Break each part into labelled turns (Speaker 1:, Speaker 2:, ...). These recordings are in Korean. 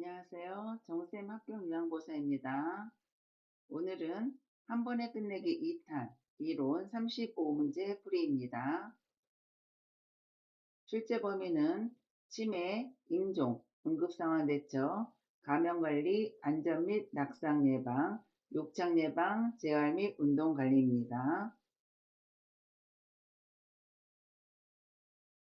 Speaker 1: 안녕하세요. 정쌤 학교 요양보사입니다. 오늘은 한 번에 끝내기 2탄 이론 35문제 풀이입니다. 출제 범위는 치매, 임종, 응급상황 대처, 감염관리, 안전 및 낙상 예방, 욕창 예방, 재활 및 운동 관리입니다.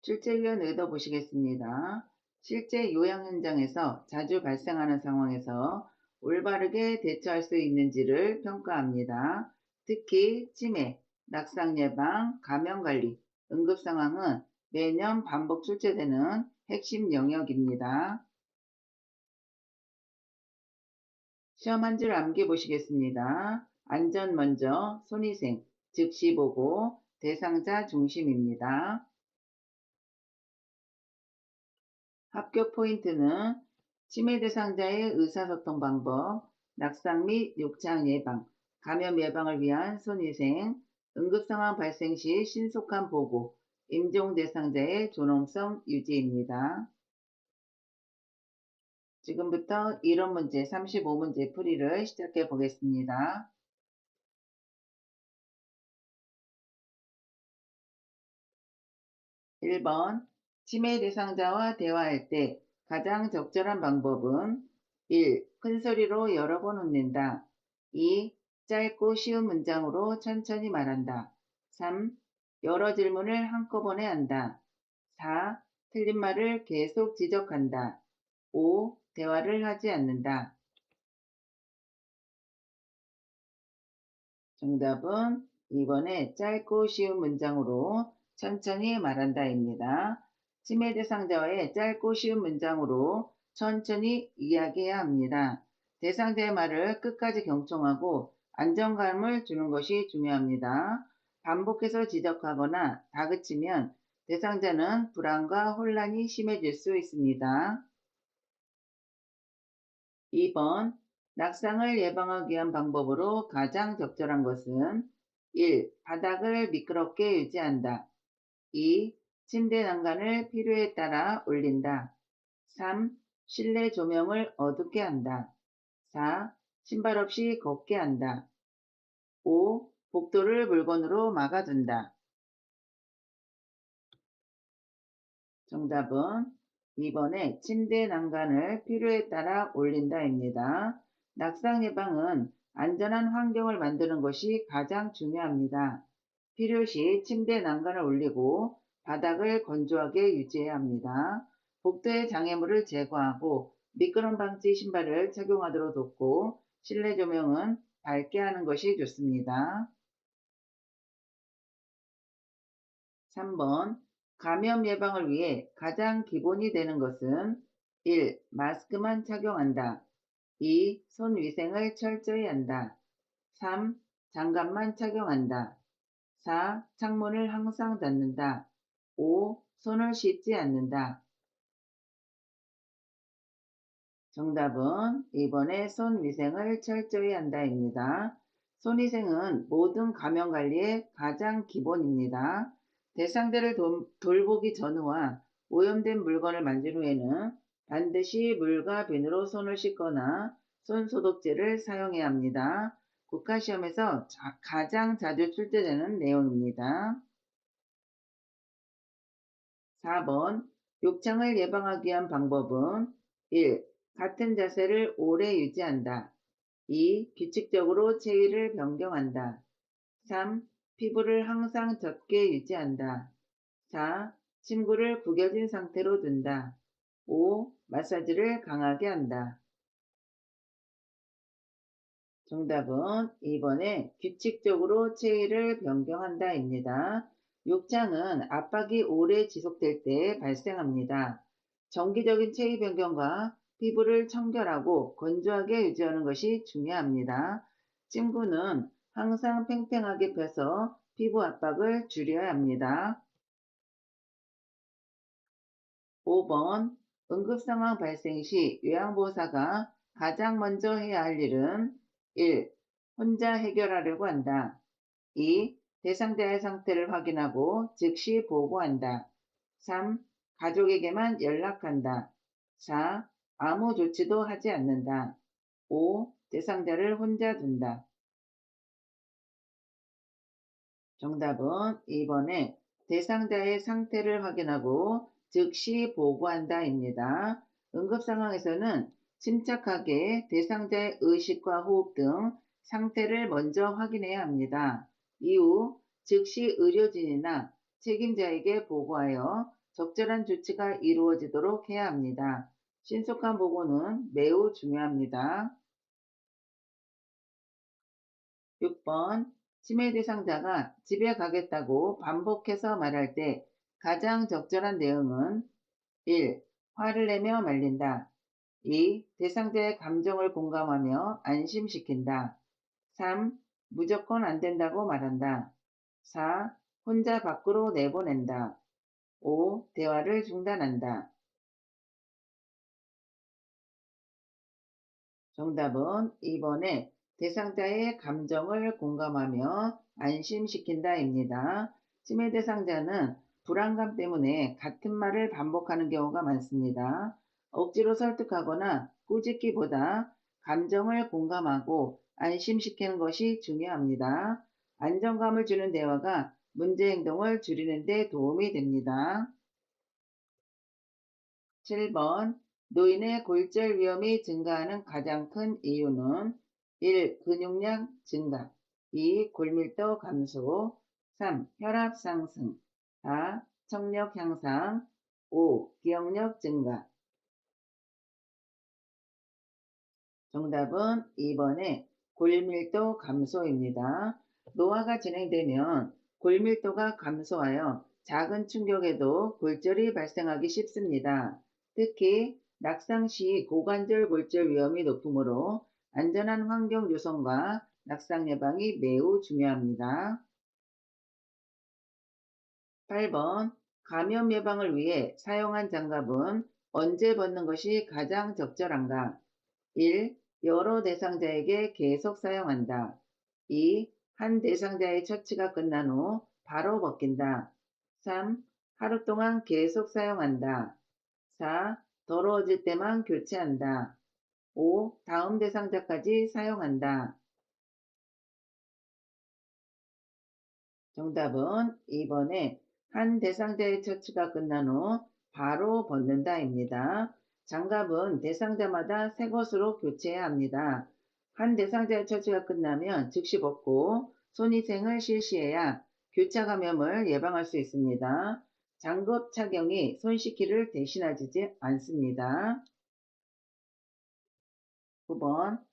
Speaker 1: 출제위원 의도 보시겠습니다. 실제 요양 현장에서 자주 발생하는 상황에서 올바르게 대처할 수 있는지를 평가합니다. 특히 치매, 낙상 예방, 감염 관리, 응급 상황은 매년 반복 출제되는 핵심 영역입니다. 시험 한 줄 암기 보시겠습니다. 안전 먼저, 손위생, 즉시 보고, 대상자 중심입니다. 합격 포인트는 치매 대상자의 의사소통 방법, 낙상 및 욕창 예방, 감염 예방을 위한 손위생, 응급상황 발생 시 신속한 보고, 임종 대상자의 존엄성 유지입니다. 지금부터 이론 문제 35문제 풀이를 시작해 보겠습니다. 1번 치매 대상자와 대화할 때 가장 적절한 방법은 1. 큰 소리로 여러 번 웃는다. 2. 짧고 쉬운 문장으로 천천히 말한다. 3. 여러 질문을 한꺼번에 한다. 4. 틀린 말을 계속 지적한다. 5. 대화를 하지 않는다. 정답은 2번에 짧고 쉬운 문장으로 천천히 말한다입니다. 치매 대상자와의 짧고 쉬운 문장으로 천천히 이야기해야 합니다. 대상자의 말을 끝까지 경청하고 안정감을 주는 것이 중요합니다. 반복해서 지적하거나 다그치면 대상자는 불안과 혼란이 심해질 수 있습니다. 2번 낙상을 예방하기 위한 방법으로 가장 적절한 것은 1. 바닥을 미끄럽게 유지한다. 2. 침대 난간을 필요에 따라 올린다. 3. 실내 조명을 어둡게 한다. 4. 신발 없이 걷게 한다. 5. 복도를 물건으로 막아둔다. 정답은 2번에 침대 난간을 필요에 따라 올린다입니다. 낙상 예방은 안전한 환경을 만드는 것이 가장 중요합니다. 필요시 침대 난간을 올리고 바닥을 건조하게 유지해야 합니다. 복도의 장애물을 제거하고 미끄럼 방지 신발을 착용하도록 돕고 실내 조명은 밝게 하는 것이 좋습니다. 3번 감염 예방을 위해 가장 기본이 되는 것은 1. 마스크만 착용한다. 2. 손 위생을 철저히 한다. 3. 장갑만 착용한다. 4. 창문을 항상 닫는다. 5. 손을 씻지 않는다. 정답은 2번에 손 위생을 철저히 한다입니다. 손 위생은 모든 감염 관리의 가장 기본입니다. 대상자를 돌보기 전후와 오염된 물건을 만진 후에는 반드시 물과 비누로 손을 씻거나 손 소독제를 사용해야 합니다. 국가시험에서 가장 자주 출제되는 내용입니다. 4번 욕창을 예방하기 위한 방법은 1. 같은 자세를 오래 유지한다. 2. 규칙적으로 체위를 변경한다. 3. 피부를 항상 젖게 유지한다. 4. 침구를 구겨진 상태로 둔다. 5. 마사지를 강하게 한다. 정답은 2번에 규칙적으로 체위를 변경한다입니다. 욕창은 압박이 오래 지속될 때 발생합니다. 정기적인 체위 변경과 피부를 청결하고 건조하게 유지하는 것이 중요합니다. 침구는 항상 팽팽하게 펴서 피부 압박을 줄여야 합니다. 5번 응급상황 발생 시 요양보호사가 가장 먼저 해야 할 일은 1. 혼자 해결하려고 한다. 2. 대상자의 상태를 확인하고 즉시 보고한다. 3. 가족에게만 연락한다. 4. 아무 조치도 하지 않는다. 5. 대상자를 혼자 둔다. 정답은 2번에 대상자의 상태를 확인하고 즉시 보고한다입니다. 응급 상황에서는 침착하게 대상자의 의식과 호흡 등 상태를 먼저 확인해야 합니다. 이후 즉시 의료진이나 책임자에게 보고하여 적절한 조치가 이루어지도록 해야 합니다. 신속한 보고는 매우 중요합니다. 6번 치매 대상자가 집에 가겠다고 반복해서 말할 때 가장 적절한 내용은 1. 화를 내며 말린다. 2. 대상자의 감정을 공감하며 안심시킨다. 3. 무조건 안 된다고 말한다. 4. 혼자 밖으로 내보낸다. 5. 대화를 중단한다. 정답은 2번에 대상자의 감정을 공감하며 안심시킨다입니다. 치매 대상자는 불안감 때문에 같은 말을 반복하는 경우가 많습니다. 억지로 설득하거나 꾸짖기보다 감정을 공감하고 안심시키는 것이 중요합니다. 안정감을 주는 대화가 문제 행동을 줄이는 데 도움이 됩니다. 7번 노인의 골절 위험이 증가하는 가장 큰 이유는 1. 근육량 증가 2. 골밀도 감소 3. 혈압 상승 4. 청력 향상 5. 기억력 증가 정답은 2번에 골밀도 감소입니다. 노화가 진행되면 골밀도가 감소하여 작은 충격에도 골절이 발생하기 쉽습니다. 특히 낙상 시 고관절 골절 위험이 높으므로 안전한 환경 조성과 낙상 예방이 매우 중요합니다. 8번 감염 예방을 위해 사용한 장갑은 언제 벗는 것이 가장 적절한가? 1. 여러 대상자에게 계속 사용한다. 2. 한 대상자의 처치가 끝난 후 바로 벗긴다. 3. 하루 동안 계속 사용한다. 4. 더러워질 때만 교체한다. 5. 다음 대상자까지 사용한다. 정답은 2번에 한 대상자의 처치가 끝난 후 바로 벗는다입니다. 장갑은 대상자마다 새 것으로 교체해야 합니다. 한 대상자의 처치가 끝나면 즉시 벗고 손위생을 실시해야 교차 감염을 예방할 수 있습니다. 장갑 착용이 손 씻기를 대신하지 않습니다. 9번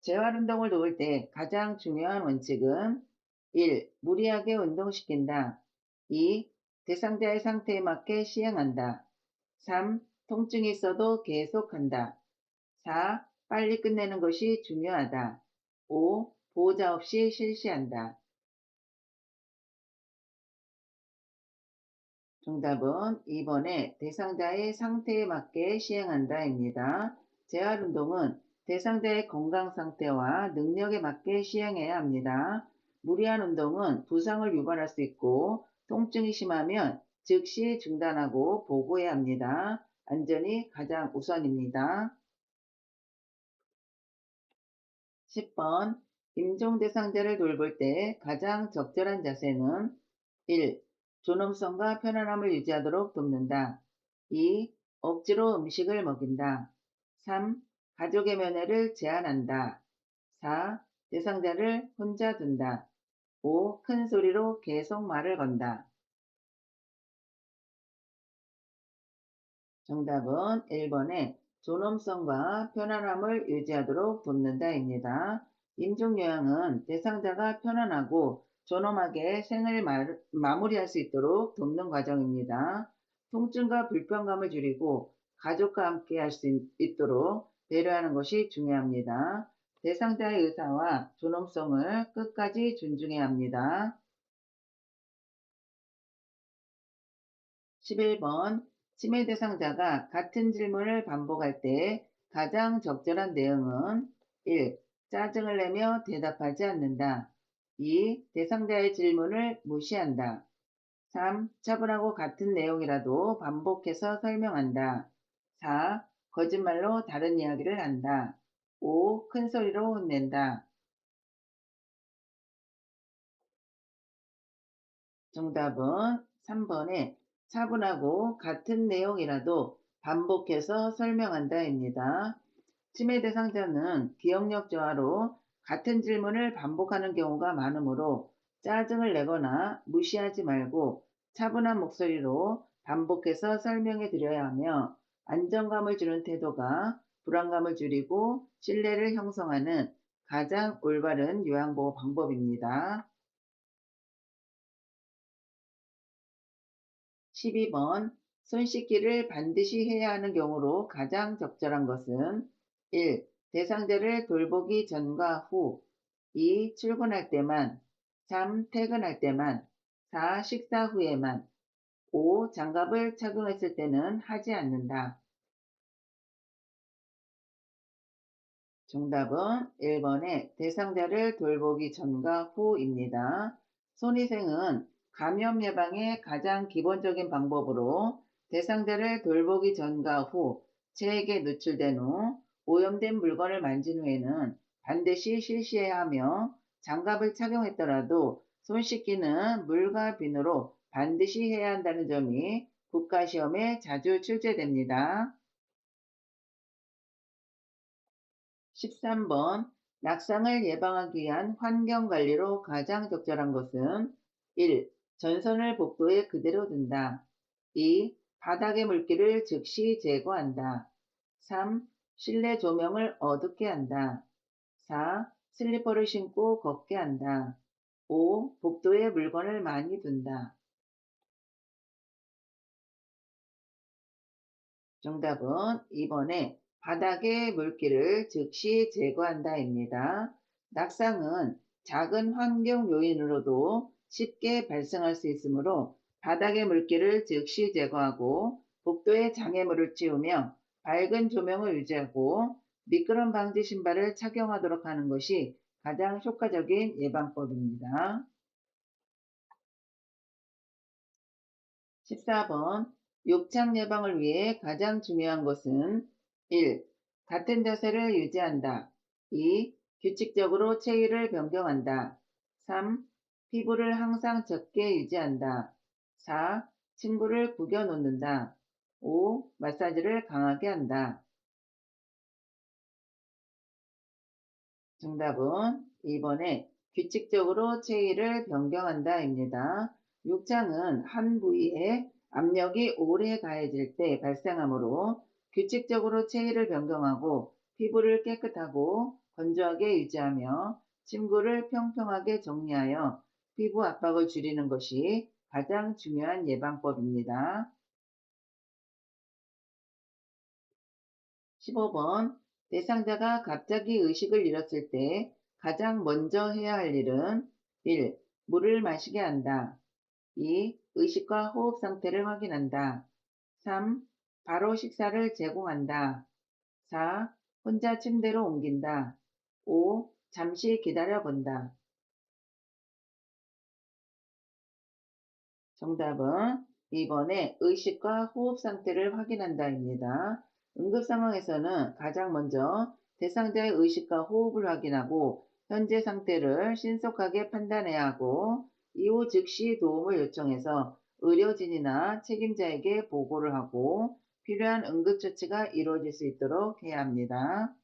Speaker 1: 재활운동을 도울 때 가장 중요한 원칙은 1. 무리하게 운동시킨다. 2. 대상자의 상태에 맞게 시행한다. 3. 통증이 있어도 계속한다. 4. 빨리 끝내는 것이 중요하다. 5. 보호자 없이 실시한다. 정답은 2번에 대상자의 상태에 맞게 시행한다입니다. 재활운동은 대상자의 건강 상태와 능력에 맞게 시행해야 합니다. 무리한 운동은 부상을 유발할 수 있고 통증이 심하면 즉시 중단하고 보고해야 합니다. 안전이 가장 우선입니다. 10번 임종 대상자를 돌볼 때 가장 적절한 자세는 1. 존엄성과 편안함을 유지하도록 돕는다. 2. 억지로 음식을 먹인다. 3. 가족의 면회를 제한한다. 4. 대상자를 혼자 둔다. 5. 큰 소리로 계속 말을 건다. 정답은 1번에 존엄성과 편안함을 유지하도록 돕는다입니다. 임종요양은 대상자가 편안하고 존엄하게 생을 마무리할 수 있도록 돕는 과정입니다. 통증과 불편감을 줄이고 가족과 함께 할 수 있도록 배려하는 것이 중요합니다. 대상자의 의사와 존엄성을 끝까지 존중해야 합니다. 11번 치매 대상자가 같은 질문을 반복할 때 가장 적절한 내용은 1. 짜증을 내며 대답하지 않는다. 2. 대상자의 질문을 무시한다. 3. 차분하고 같은 내용이라도 반복해서 설명한다. 4. 거짓말로 다른 이야기를 한다. 5. 큰 소리로 혼낸다. 정답은 3번에 차분하고 같은 내용이라도 반복해서 설명한다입니다. 치매 대상자는 기억력 저하로 같은 질문을 반복하는 경우가 많으므로 짜증을 내거나 무시하지 말고 차분한 목소리로 반복해서 설명해 드려야 하며, 안정감을 주는 태도가 불안감을 줄이고 신뢰를 형성하는 가장 올바른 요양보호 방법입니다. 12번, 손 씻기를 반드시 해야 하는 경우로 가장 적절한 것은 1. 대상자를 돌보기 전과 후. 2. 출근할 때만. 3. 퇴근할 때만. 4. 식사 후에만. 5. 장갑을 착용했을 때는 하지 않는다. 정답은 1번의 대상자를 돌보기 전과 후입니다. 손위생은 감염 예방의 가장 기본적인 방법으로, 대상자를 돌보기 전과 후 체액에 노출된 후 오염된 물건을 만진 후에는 반드시 실시해야 하며, 장갑을 착용했더라도 손 씻기는 물과 비누로 반드시 해야 한다는 점이 국가시험에 자주 출제됩니다. 13번, 낙상을 예방하기 위한 환경관리로 가장 적절한 것은 1. 전선을 복도에 그대로 둔다. 2. 바닥의 물기를 즉시 제거한다. 3. 실내 조명을 어둡게 한다. 4. 슬리퍼를 신고 걷게 한다. 5. 복도에 물건을 많이 둔다. 정답은 2번에 바닥의 물기를 즉시 제거한다입니다. 낙상은 작은 환경 요인으로도 쉽게 발생할 수 있으므로 바닥의 물기를 즉시 제거하고 복도에 장애물을 치우며 밝은 조명을 유지하고 미끄럼 방지 신발을 착용하도록 하는 것이 가장 효과적인 예방법입니다. 14번, 욕창 예방을 위해 가장 중요한 것은 1. 같은 자세를 유지한다. 2. 규칙적으로 체위를 변경한다. 3. 피부를 항상 젖게 유지한다. 4. 침구를 구겨 놓는다. 5. 마사지를 강하게 한다. 정답은 2번에 규칙적으로 체위를 변경한다입니다. 욕창은 한 부위에 압력이 오래 가해질 때 발생하므로, 규칙적으로 체위를 변경하고 피부를 깨끗하고 건조하게 유지하며 침구를 평평하게 정리하여 피부 압박을 줄이는 것이 가장 중요한 예방법입니다. 15번, 대상자가 갑자기 의식을 잃었을 때 가장 먼저 해야 할 일은 1. 물을 마시게 한다. 2. 의식과 호흡 상태를 확인한다. 3. 바로 식사를 제공한다. 4. 혼자 침대로 옮긴다. 5. 잠시 기다려 본다. 정답은 2번에 의식과 호흡 상태를 확인한다입니다. 응급 상황에서는 가장 먼저 대상자의 의식과 호흡을 확인하고 현재 상태를 신속하게 판단해야 하고, 이후 즉시 도움을 요청해서 의료진이나 책임자에게 보고를 하고 필요한 응급처치가 이루어질 수 있도록 해야 합니다.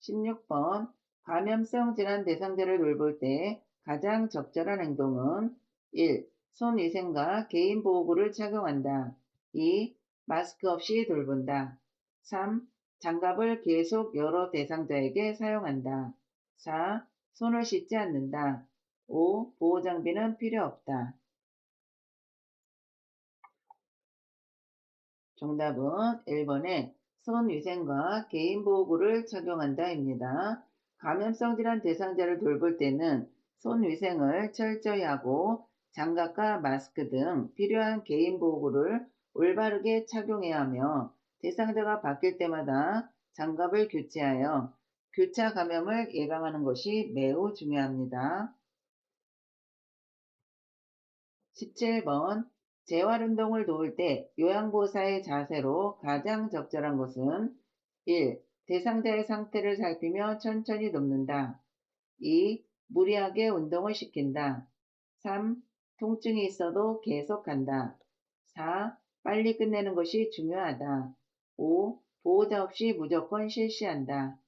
Speaker 1: 16번, 감염성 질환 대상자를 돌볼 때 가장 적절한 행동은 1. 손위생과 개인보호구를 착용한다. 2. 마스크 없이 돌본다. 3. 장갑을 계속 여러 대상자에게 사용한다. 4. 손을 씻지 않는다. 5. 보호장비는 필요 없다. 정답은 1번에 손위생과 개인보호구를 착용한다입니다. 감염성 질환 대상자를 돌볼 때는 손위생을 철저히 하고 장갑과 마스크 등 필요한 개인보호구를 올바르게 착용해야 하며, 대상자가 바뀔 때마다 장갑을 교체하여 교차 감염을 예방하는 것이 매우 중요합니다. 17번, 재활 운동을 도울 때 요양보호사의 자세로 가장 적절한 것은 1. 대상자의 상태를 살피며 천천히 돕는다. 2. 무리하게 운동을 시킨다. 3. 통증이 있어도 계속한다. 4. 빨리 끝내는 것이 중요하다. 5. 보호자 없이 무조건 실시한다.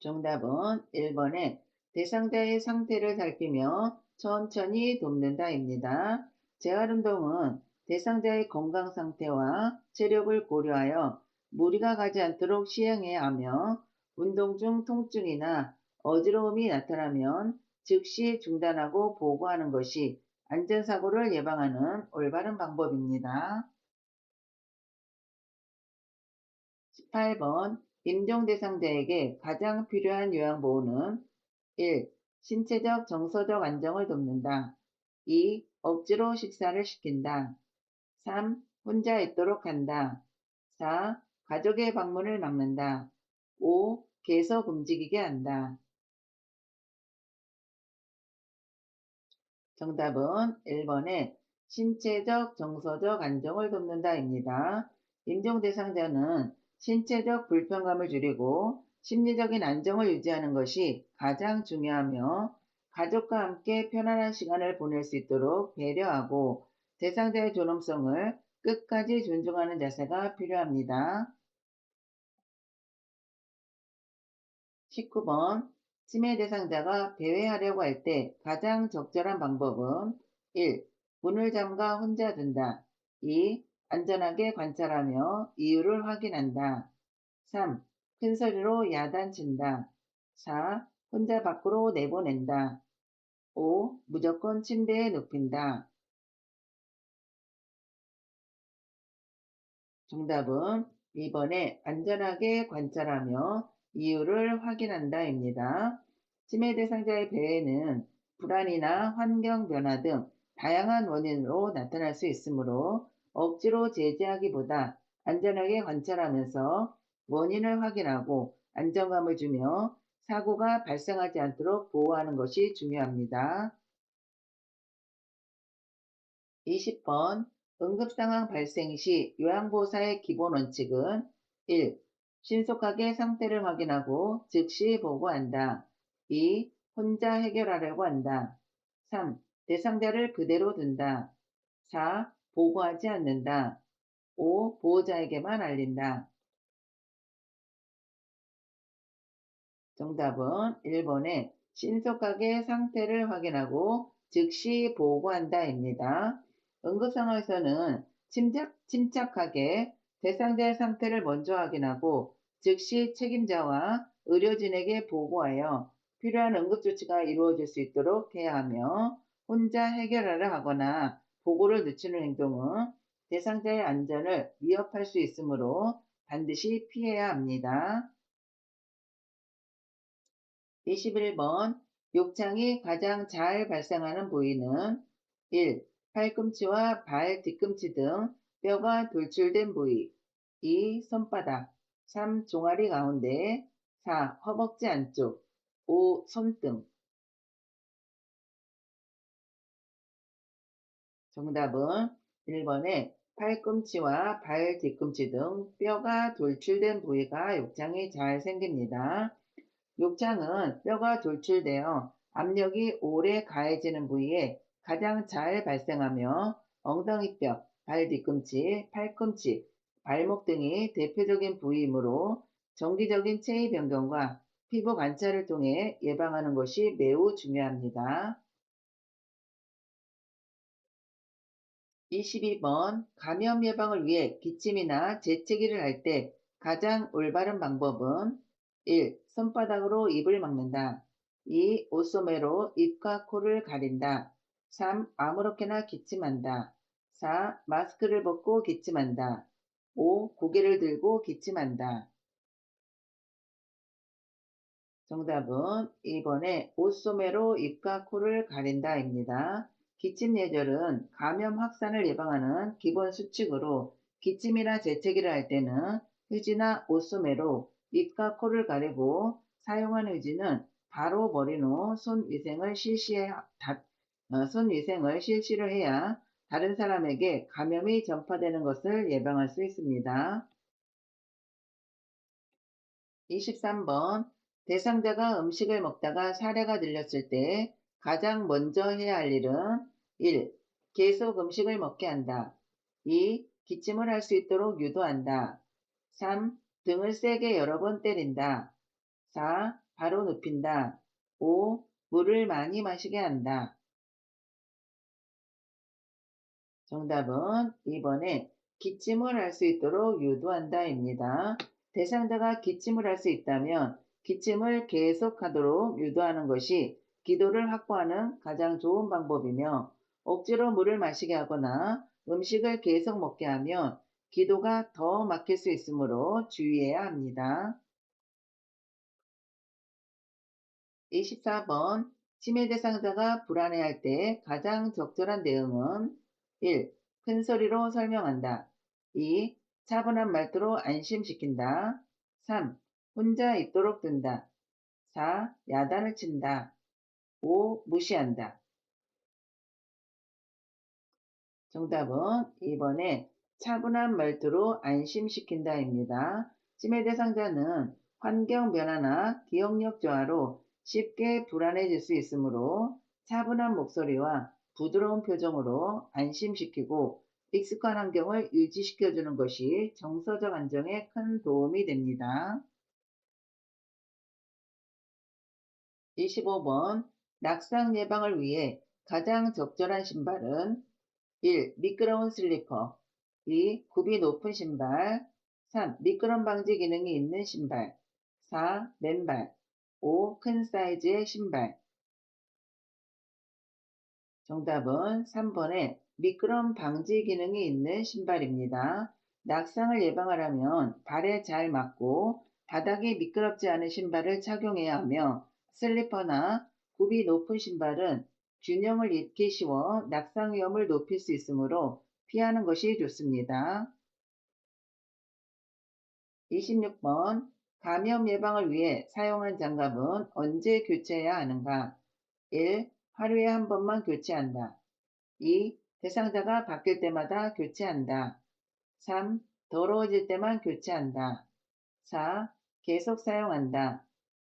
Speaker 1: 정답은 1번에 대상자의 상태를 살피며 천천히 돕는다입니다. 재활운동은 대상자의 건강 상태와 체력을 고려하여 무리가 가지 않도록 시행해야 하며 운동 중 통증이나 어지러움이 나타나면 즉시 중단하고 보고하는 것이 안전사고를 예방하는 올바른 방법입니다. 18번 임종 대상자에게 가장 필요한 요양보호는 1. 신체적 정서적 안정을 돕는다. 2. 억지로 식사를 시킨다. 3. 혼자 있도록 한다. 4. 가족의 방문을 막는다. 5. 계속 움직이게 한다. 정답은 1번에 신체적, 정서적 안정을 돕는다입니다. 임종 대상자는 신체적 불편감을 줄이고 심리적인 안정을 유지하는 것이 가장 중요하며 가족과 함께 편안한 시간을 보낼 수 있도록 배려하고 대상자의 존엄성을 끝까지 존중하는 자세가 필요합니다. 19번 치매 대상자가 배회하려고 할 때 가장 적절한 방법은 1. 문을 잠가 혼자 둔다. 2. 안전하게 관찰하며 이유를 확인한다. 3. 큰 소리로 야단친다. 4. 혼자 밖으로 내보낸다. 5. 무조건 침대에 눕힌다. 정답은 2번에 안전하게 관찰하며 이유를 확인한다입니다. 치매 대상자의 배에는 불안이나 환경 변화 등 다양한 원인으로 나타날 수 있으므로 억지로 제지하기보다 안전하게 관찰하면서 원인을 확인하고 안정감을 주며 사고가 발생하지 않도록 보호하는 것이 중요합니다. 20번 응급상황 발생 시 요양보호사의 기본 원칙은 1. 신속하게 상태를 확인하고 즉시 보고한다. 2. 혼자 해결하려고 한다. 3. 대상자를 그대로 둔다. 4. 보고하지 않는다. 5. 보호자에게만 알린다. 정답은 1번에 신속하게 상태를 확인하고 즉시 보고한다입니다. 응급 상황에서는 침착하게 대상자의 상태를 먼저 확인하고 즉시 책임자와 의료진에게 보고하여 필요한 응급조치가 이루어질 수 있도록 해야 하며 혼자 해결하려 하거나 보고를 늦추는 행동은 대상자의 안전을 위협할 수 있으므로 반드시 피해야 합니다. 21번 욕창이 가장 잘 발생하는 부위는 1. 팔꿈치와 발 뒤꿈치 등 뼈가 돌출된 부위. 2. 손바닥. 3. 종아리 가운데. 4. 허벅지 안쪽. 5. 손등. 정답은 1번에 팔꿈치와 발 뒤꿈치 등 뼈가 돌출된 부위가 욕창이 잘 생깁니다. 욕창은 뼈가 돌출되어 압력이 오래 가해지는 부위에 가장 잘 발생하며 엉덩이뼈, 발 뒤꿈치, 팔꿈치, 발목 등이 대표적인 부위이므로 정기적인 체위 변경과 피부 관찰을 통해 예방하는 것이 매우 중요합니다. 22번 감염 예방을 위해 기침이나 재채기를 할 때 가장 올바른 방법은 1. 손바닥으로 입을 막는다. 2. 옷소매로 입과 코를 가린다. 3. 아무렇게나 기침한다. 4. 마스크를 벗고 기침한다. 5. 고개를 들고 기침한다. 정답은 2번에 옷소매로 입과 코를 가린다입니다. 기침 예절은 감염 확산을 예방하는 기본 수칙으로 기침이나 재채기를 할 때는 휴지나 옷소매로 입과 코를 가리고 사용한 휴지는 바로 버린 후 손 위생을 손위생을 실시로 해야 다른 사람에게 감염이 전파되는 것을 예방할 수 있습니다. 23번. 대상자가 음식을 먹다가 사례가 들렸을 때 가장 먼저 해야 할 일은 1. 계속 음식을 먹게 한다. 2. 기침을 할 수 있도록 유도한다. 3. 등을 세게 여러 번 때린다. 4. 바로 눕힌다. 5. 물을 많이 마시게 한다. 정답은 2번에 기침을 할 수 있도록 유도한다입니다. 대상자가 기침을 할 수 있다면 기침을 계속하도록 유도하는 것이 기도를 확보하는 가장 좋은 방법이며 억지로 물을 마시게 하거나 음식을 계속 먹게 하면 기도가 더 막힐 수 있으므로 주의해야 합니다. 24번. 치매 대상자가 불안해할 때 가장 적절한 대응은 1. 큰 소리로 설명한다. 2. 차분한 말투로 안심시킨다. 3. 혼자 있도록 둔다. 4. 야단을 친다. 5. 무시한다. 정답은 2번에 차분한 말투로 안심시킨다입니다. 치매 대상자는 환경 변화나 기억력 저하로 쉽게 불안해질 수 있으므로 차분한 목소리와 부드러운 표정으로 안심시키고 익숙한 환경을 유지시켜주는 것이 정서적 안정에 큰 도움이 됩니다. 25번. 낙상 예방을 위해 가장 적절한 신발은 1. 미끄러운 슬리퍼. 2. 굽이 높은 신발. 3. 미끄럼 방지 기능이 있는 신발. 4. 맨발. 5. 큰 사이즈의 신발. 정답은 3번에 미끄럼 방지 기능이 있는 신발입니다. 낙상을 예방하려면 발에 잘 맞고 바닥이 미끄럽지 않은 신발을 착용해야 하며 슬리퍼나 굽이 높은 신발은 균형을 잃기 쉬워 낙상 위험을 높일 수 있으므로 피하는 것이 좋습니다. 26번. 감염 예방을 위해 사용한 장갑은 언제 교체해야 하는가? 1. 하루에 한 번만 교체한다. 2. 대상자가 바뀔 때마다 교체한다. 3. 더러워질 때만 교체한다. 4. 계속 사용한다.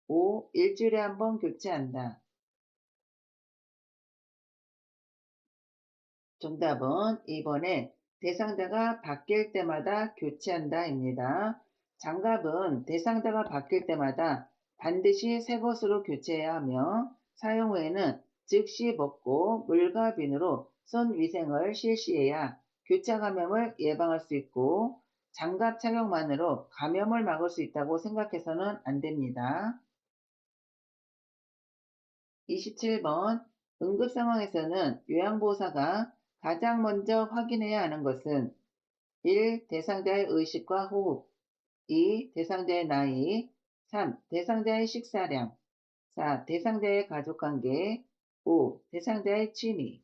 Speaker 1: 5. 일주일에 한 번 교체한다. 정답은 2번에 대상자가 바뀔 때마다 교체한다입니다. 장갑은 대상자가 바뀔 때마다 반드시 새 것으로 교체해야 하며 사용 후에는 즉시 벗고 물과 비누로 손 위생을 실시해야 교차 감염을 예방할 수 있고 장갑 착용만으로 감염을 막을 수 있다고 생각해서는 안 됩니다. 27번. 응급 상황에서는 요양보호사가 가장 먼저 확인해야 하는 것은 1. 대상자의 의식과 호흡. 2. 대상자의 나이. 3. 대상자의 식사량. 4. 대상자의 가족관계. 5. 대상자의 취미.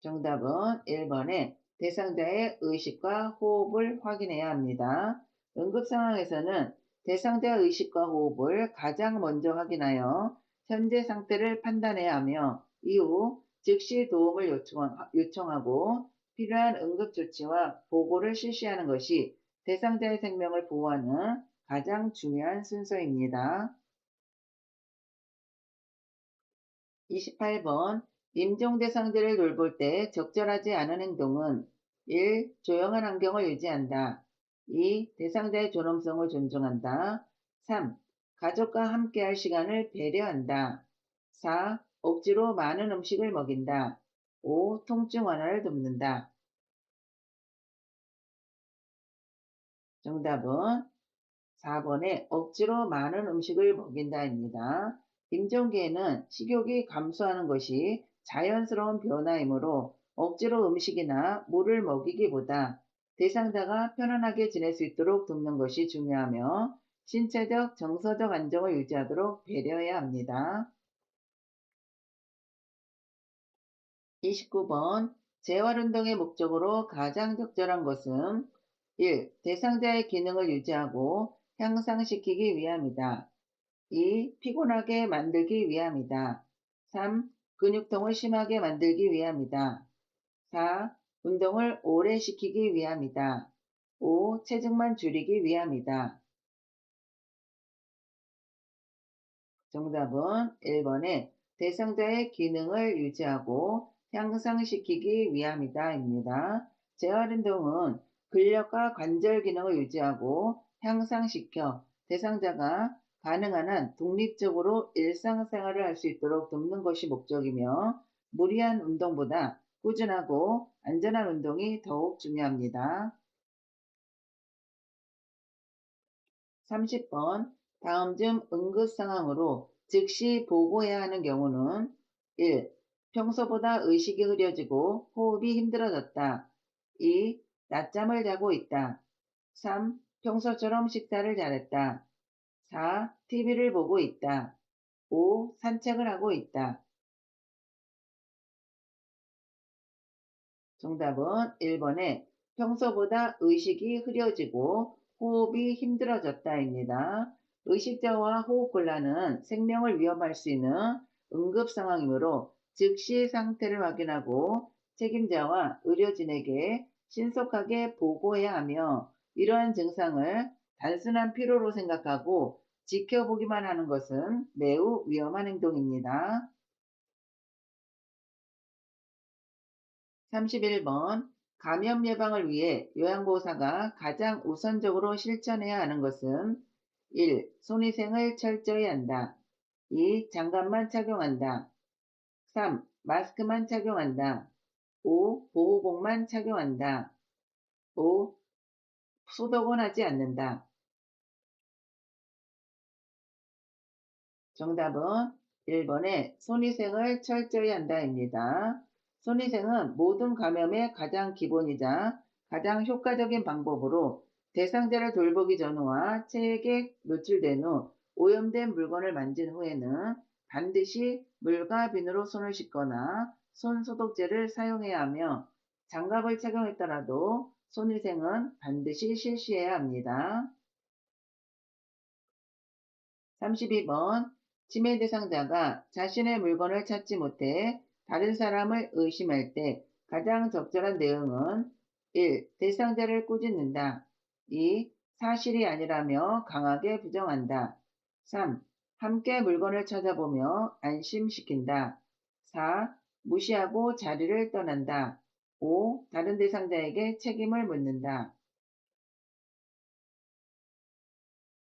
Speaker 1: 정답은 1번에 대상자의 의식과 호흡을 확인해야 합니다. 응급 상황에서는 대상자의 의식과 호흡을 가장 먼저 확인하여 현재 상태를 판단해야 하며 이후 즉시 도움을 요청하고 필요한 응급조치와 보고를 실시하는 것이 대상자의 생명을 보호하는 가장 중요한 순서입니다. 28번. 임종 대상자를 돌볼 때 적절하지 않은 행동은 1. 조용한 환경을 유지한다. 2. 대상자의 존엄성을 존중한다. 3. 가족과 함께할 시간을 배려한다. 4. 억지로 많은 음식을 먹인다. 5. 통증 완화를 돕는다. 정답은 4번에 억지로 많은 음식을 먹인다입니다. 임종기에는 식욕이 감소하는 것이 자연스러운 변화이므로 억지로 음식이나 물을 먹이기보다 대상자가 편안하게 지낼 수 있도록 돕는 것이 중요하며 신체적, 정서적 안정을 유지하도록 배려해야 합니다. 29번. 재활운동의 목적으로 가장 적절한 것은 1. 대상자의 기능을 유지하고 향상시키기 위함이다. 2. 피곤하게 만들기 위함이다. 3. 근육통을 심하게 만들기 위함이다. 4. 운동을 오래 시키기 위함이다. 5. 체중만 줄이기 위함이다. 정답은 1번에 대상자의 기능을 유지하고 향상시키기 위함이다입니다. 재활운동은 근력과 관절 기능을 유지하고 향상시켜 대상자가 가능한 한 독립적으로 일상생활을 할 수 있도록 돕는 것이 목적이며 무리한 운동보다 꾸준하고 안전한 운동이 더욱 중요합니다. 30번 다음 중 응급 상황으로 즉시 보고해야 하는 경우는 1. 평소보다 의식이 흐려지고 호흡이 힘들어졌다. 2. 낮잠을 자고 있다. 3. 평소처럼 식사를 잘했다. 4. TV를 보고 있다. 5. 산책을 하고 있다. 정답은 1번에 평소보다 의식이 흐려지고 호흡이 힘들어졌다입니다. 의식저하와 호흡곤란은 생명을 위협할 수 있는 응급 상황이므로 즉시 상태를 확인하고 책임자와 의료진에게 신속하게 보고해야 하며 이러한 증상을 단순한 피로로 생각하고 지켜보기만 하는 것은 매우 위험한 행동입니다. 31번 감염 예방을 위해 요양보호사가 가장 우선적으로 실천해야 하는 것은 1. 손위생을 철저히 한다. 2. 장갑만 착용한다. 3. 마스크만 착용한다. 5. 보호복만 착용한다. 5. 소독은 하지 않는다. 정답은 1번에 손위생을 철저히 한다입니다. 손위생은 모든 감염의 가장 기본이자 가장 효과적인 방법으로 대상자를 돌보기 전후와 체액에 노출된 후 오염된 물건을 만진 후에는 반드시 물과 비누로 손을 씻거나 손 소독제를 사용해야 하며 장갑을 착용했더라도 손위생은 반드시 실시해야 합니다. 32번 치매 대상자가 자신의 물건을 찾지 못해 다른 사람을 의심할 때 가장 적절한 대응은 1. 대상자를 꾸짖는다. 2. 사실이 아니라며 강하게 부정한다. 3. 함께 물건을 찾아보며 안심시킨다. 4. 무시하고 자리를 떠난다. 5. 다른 대상자에게 책임을 묻는다.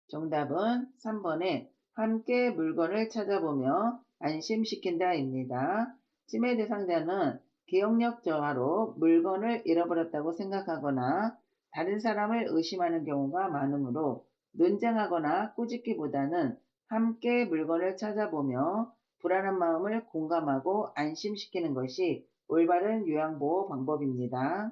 Speaker 1: 정답은 3번에 함께 물건을 찾아보며 안심시킨다입니다. 치매 대상자는 기억력 저하로 물건을 잃어버렸다고 생각하거나 다른 사람을 의심하는 경우가 많으므로 논쟁하거나 꾸짖기보다는 함께 물건을 찾아보며 불안한 마음을 공감하고 안심시키는 것이 올바른 요양보호 방법입니다.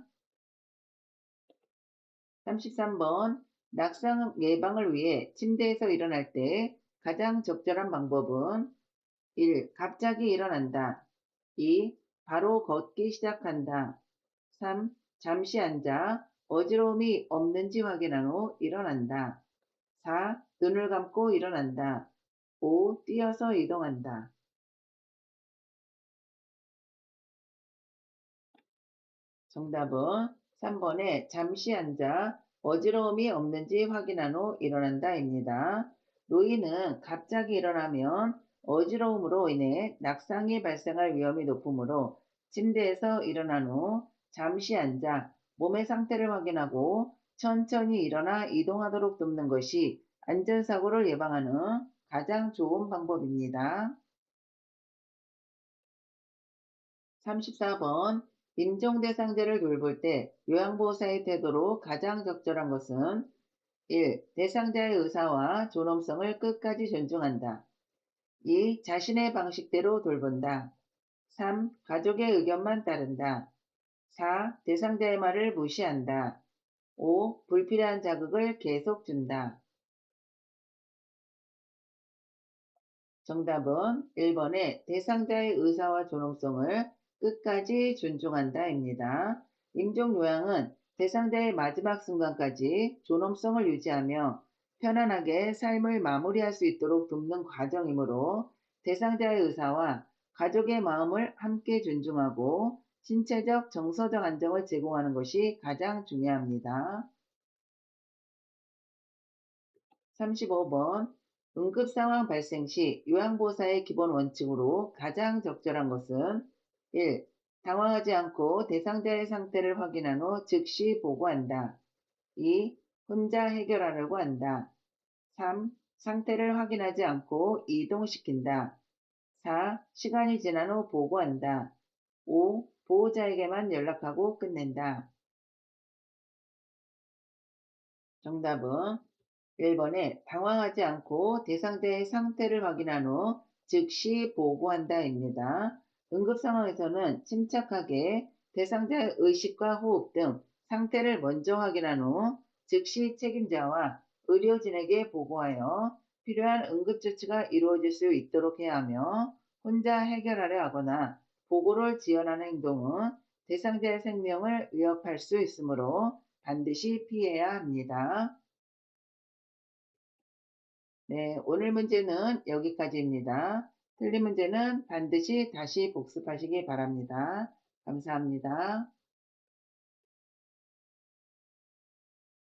Speaker 1: 33번 낙상 예방을 위해 침대에서 일어날 때 가장 적절한 방법은 1. 갑자기 일어난다. 2. 바로 걷기 시작한다. 3. 잠시 앉아 어지러움이 없는지 확인한 후 일어난다. 4. 눈을 감고 일어난다. 5. 뛰어서 이동한다. 정답은 3번에 잠시 앉아 어지러움이 없는지 확인한 후 일어난다입니다. 노인은 갑자기 일어나면 어지러움으로 인해 낙상이 발생할 위험이 높으므로 침대에서 일어난 후 잠시 앉아 몸의 상태를 확인하고 천천히 일어나 이동하도록 돕는 것이 안전사고를 예방하는 가장 좋은 방법입니다. 34번 임종 대상자를 돌볼 때 요양보호사의 태도로 가장 적절한 것은 1. 대상자의 의사와 존엄성을 끝까지 존중한다. 2. 자신의 방식대로 돌본다. 3. 가족의 의견만 따른다. 4. 대상자의 말을 무시한다. 5. 불필요한 자극을 계속 준다. 정답은 1번에 대상자의 의사와 존엄성을 끝까지 존중한다입니다. 임종 요양은 대상자의 마지막 순간까지 존엄성을 유지하며 편안하게 삶을 마무리할 수 있도록 돕는 과정이므로 대상자의 의사와 가족의 마음을 함께 존중하고 신체적, 정서적 안정을 제공하는 것이 가장 중요합니다. 35번. 응급 상황 발생 시 요양보호사의 기본 원칙으로 가장 적절한 것은 1. 당황하지 않고 대상자의 상태를 확인한 후 즉시 보고한다. 2. 혼자 해결하려고 한다. 3. 상태를 확인하지 않고 이동시킨다. 4. 시간이 지난 후 보고한다. 5. 보호자에게만 연락하고 끝낸다. 정답은 1번에 당황하지 않고 대상자의 상태를 확인한 후 즉시 보고한다입니다. 응급 상황에서는 침착하게 대상자의 의식과 호흡 등 상태를 먼저 확인한 후 즉시 책임자와 의료진에게 보고하여 필요한 응급조치가 이루어질 수 있도록 해야 하며 혼자 해결하려 하거나 보고를 지연하는 행동은 대상자의 생명을 위협할 수 있으므로 반드시 피해야 합니다. 네, 오늘 문제는 여기까지입니다. 틀린 문제는 반드시 다시 복습하시기 바랍니다. 감사합니다.